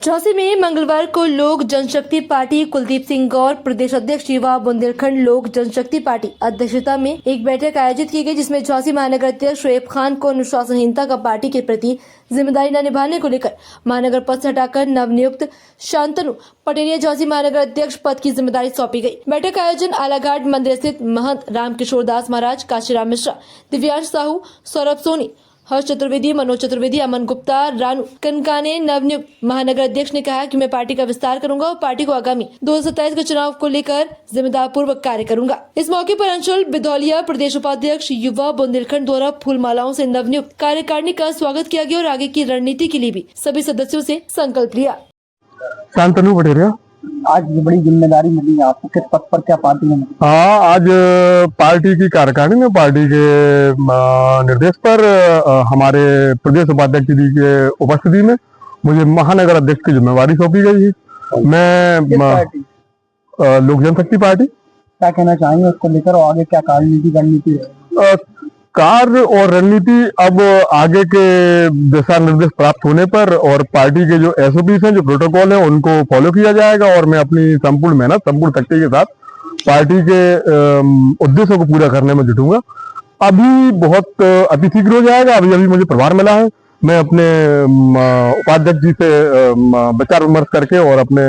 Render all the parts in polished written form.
झांसी में मंगलवार को लोक जनशक्ति पार्टी कुलदीप सिंह गौर प्रदेश अध्यक्ष युवा बुंदेलखंड लोक जनशक्ति पार्टी अध्यक्षता में एक बैठक आयोजित की गई, जिसमें झांसी महानगर अध्यक्ष शोएब खान को अनुशासनहीनता का पार्टी के प्रति जिम्मेदारी न निभाने को लेकर महानगर पद से हटाकर नवनियुक्त शांतनु पटेरिया झांसी महानगर अध्यक्ष पद की जिम्मेदारी सौंपी गई। बैठक का आयोजन आलाघाट मंदिर स्थित महंत रामकिशोर दास महाराज, काशीराम मिश्रा, दिव्यांश साहू, सौरभ सोनी, हर्ष चतुर्वेदी, मनोज चतुर्वेदी, अमन गुप्ता, रानू कनका ने नवनियुक्त महानगर अध्यक्ष ने कहा कि मैं पार्टी का विस्तार करूंगा और पार्टी को आगामी 2027 के चुनाव को लेकर जिम्मेदार पूर्वक कार्य करूंगा। इस मौके पर अंचल बिधौलिया प्रदेश उपाध्यक्ष युवा बुंदेलखंड द्वारा फूल मालाओं से नवनियुक्त कार्यकारिणी का स्वागत किया गया और आगे की रणनीति के लिए भी सभी सदस्यों से संकल्प लिया। शांतनु पटेरिया, आज ये बड़ी जिम्मेदारी मिली है आपको, किस पद पर, क्या पार्टी में? हाँ, आज पार्टी की कार्यकारिणी में पार्टी के निर्देश पर हमारे प्रदेश उपाध्यक्ष जी के उपस्थिति में मुझे महानगर अध्यक्ष की जिम्मेवारी सौंपी गई है। मैं लोक जनशक्ति पार्टी। क्या कहना चाहेंगे उसको लेकर और आगे क्या कार्यनीति रणनीति है? कार्य और रणनीति अब आगे के दिशा निर्देश प्राप्त होने पर और पार्टी के जो एसओपीस हैं, जो प्रोटोकॉल हैं, उनको फॉलो किया जाएगा और मैं अपनी संपूर्ण मेहनत, संपूर्ण शक्ति के साथ पार्टी के उद्देश्यों को पूरा करने में जुटूंगा। अभी बहुत अति शीघ्र हो जाएगा। अभी मुझे प्रभार मिला है। मैं अपने उपाध्यक्ष जी से विचार विमर्श करके और अपने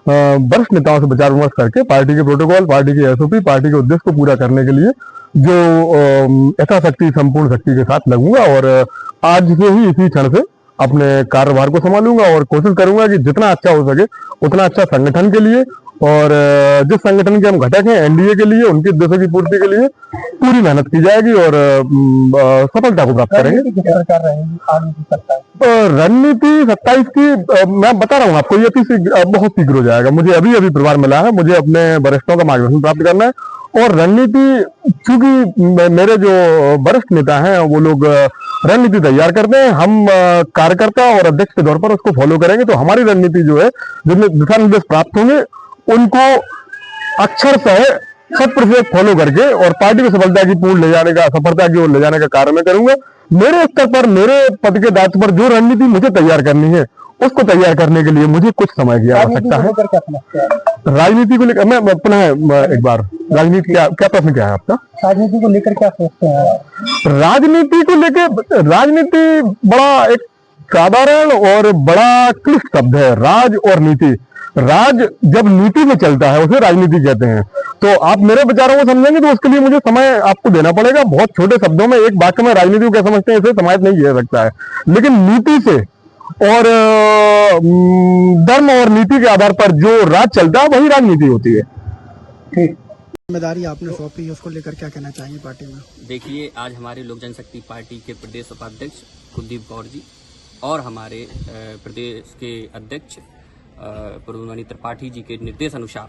वरिष्ठ नेताओं से विचार विमर्श करके पार्टी के प्रोटोकॉल, पार्टी के एसओपी, पार्टी के उद्देश्य को पूरा करने के लिए जो यथाशक्ति संपूर्ण शक्ति के साथ लगूंगा और आज से ही इसी क्षण से अपने कार्यभार को संभालूंगा और कोशिश करूंगा कि जितना अच्छा हो सके उतना अच्छा संगठन के लिए और जिस संगठन के हम घटक हैं एनडीए के लिए, उनके उद्देश्यों की पूर्ति के लिए पूरी मेहनत की जाएगी और सफलता को प्राप्त करेंगे। रणनीति 27 की मैं बता रहा हूँ आपको, ये बहुत शीघ्र हो जाएगा। मुझे अभी प्रभार मिला है। मुझे अपने वरिष्ठों का मार्गदर्शन प्राप्त करना है और रणनीति, चूंकि मेरे जो वरिष्ठ नेता हैं वो लोग रणनीति तैयार करते हैं, हम कार्यकर्ता और अध्यक्ष के तौर पर उसको फॉलो करेंगे। तो हमारी रणनीति जो है, जिनमें दिशा निर्देश प्राप्त होंगे, उनको अक्षर से 100% फॉलो करके और पार्टी को सफलता की ओर ले जाने का कार्य मैं करूंगा। मेरे स्तर पर, मेरे पद के दायित्व पर जो रणनीति मुझे तैयार करनी है, उसको तैयार करने के लिए मुझे कुछ समय की आवश्यकता है। राजनीति को लेकर मैं पुनः एक बार, राजनीति क्या प्रश्न क्या है आपका? राजनीति को लेकर क्या सोचते हैं? राजनीति को लेकर, राजनीति बड़ा एक साधारण और बड़ा क्लिष्ट शब्द है, राज और नीति। राज जब नीति में चलता है उसे राजनीति कहते हैं। तो आप मेरे विचारों को समझेंगे तो उसके लिए मुझे समय आपको देना पड़ेगा। बहुत छोटे शब्दों में एक वाक्य में राजनीति को क्या समझते हैं इसे समाज नहीं कह सकता है, लेकिन नीति से और धर्म और नीति के आधार पर जो राज चलता है वही राजनीति होती है। ठीक, जिम्मेदारी आपने सौंपी है, उसको लेकर क्या कहना चाहेंगे पार्टी में? देखिए, आज हमारे लोक जनशक्ति पार्टी के प्रदेश उपाध्यक्ष कुलदीप गौर जी और हमारे प्रदेश के अध्यक्ष प्रभुमणि त्रिपाठी जी के निर्देश अनुसार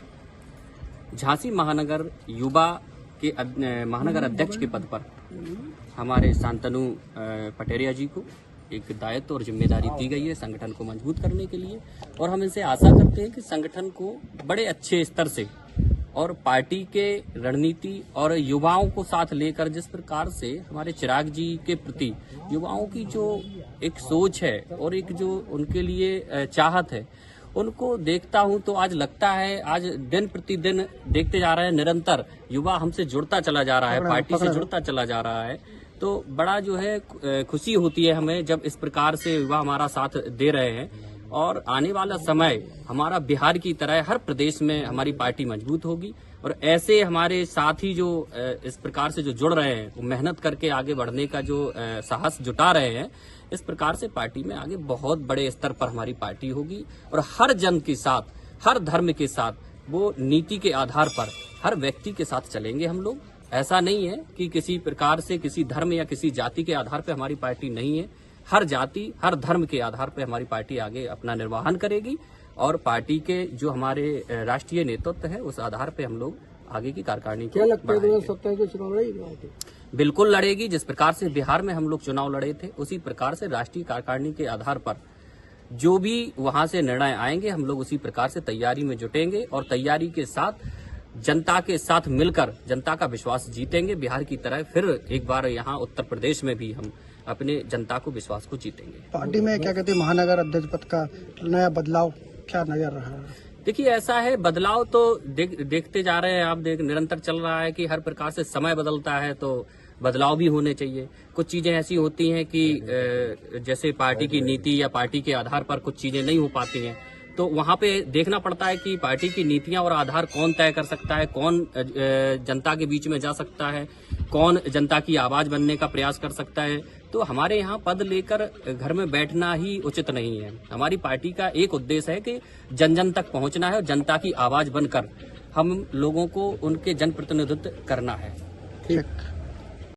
झांसी महानगर युवा के महानगर अध्यक्ष के पद पर हमारे शांतनु पटेरिया जी को एक दायित्व और जिम्मेदारी दी गई है संगठन को मजबूत करने के लिए। और हम इनसे आशा करते हैं कि संगठन को बड़े अच्छे स्तर से और पार्टी के रणनीति और युवाओं को साथ लेकर, जिस प्रकार से हमारे चिराग जी के प्रति युवाओं की जो एक सोच है और एक जो उनके लिए चाहत है, उनको देखता हूं तो आज लगता है, आज दिन प्रतिदिन देखते जा रहे हैं, निरंतर युवा हमसे जुड़ता चला जा रहा है, पार्टी से जुड़ता चला जा रहा है। तो बड़ा जो है खुशी होती है हमें जब इस प्रकार से युवा हमारा साथ दे रहे हैं। और आने वाला समय हमारा बिहार की तरह हर प्रदेश में हमारी पार्टी मजबूत होगी और ऐसे हमारे साथी जो इस प्रकार से जो जुड़ रहे हैं, वो मेहनत करके आगे बढ़ने का जो साहस जुटा रहे हैं, इस प्रकार से पार्टी में आगे बहुत बड़े स्तर पर हमारी पार्टी होगी और हर जन के साथ, हर धर्म के साथ, वो नीति के आधार पर हर व्यक्ति के साथ चलेंगे हम लोग। ऐसा नहीं है कि किसी प्रकार से किसी धर्म या किसी जाति के आधार पर हमारी पार्टी नहीं है। हर जाति, हर धर्म के आधार पर हमारी पार्टी आगे अपना निर्वहन करेगी और पार्टी के जो हमारे राष्ट्रीय नेतृत्व है उस आधार पर हम लोग आगे की कार्यकारिणी क्या लगता है 2027 के चुनाव लड़ेगी? बिल्कुल लड़ेगी। जिस प्रकार से बिहार में हम लोग चुनाव लड़े थे, उसी प्रकार से राष्ट्रीय कार्यकारिणी के आधार पर जो भी वहां से निर्णय आएंगे, हम लोग उसी प्रकार से तैयारी में जुटेंगे और तैयारी के साथ जनता के साथ मिलकर जनता का विश्वास जीतेंगे। बिहार की तरह फिर एक बार यहाँ उत्तर प्रदेश में भी हम अपने जनता को विश्वास को जीतेंगे। पार्टी में क्या कहते हैं महानगर अध्यक्ष पद का नया बदलाव क्या नजर रहा है? देखिए, ऐसा है, बदलाव तो देखते जा रहे हैं आप, निरंतर चल रहा है कि हर प्रकार से समय बदलता है तो बदलाव भी होने चाहिए। कुछ चीजें ऐसी होती हैं कि जैसे पार्टी की नीति या पार्टी के आधार पर कुछ चीजें नहीं हो पाती हैं, तो वहां पे देखना पड़ता है कि पार्टी की नीतियां और आधार कौन तय कर सकता है, कौन जनता के बीच में जा सकता है, कौन जनता की आवाज बनने का प्रयास कर सकता है। तो हमारे यहाँ पद लेकर घर में बैठना ही उचित नहीं है। हमारी पार्टी का एक उद्देश्य है कि जन जन तक पहुंचना है और जनता की आवाज बनकर हम लोगों को उनके जनप्रतिनिधित्व करना है। ठीक।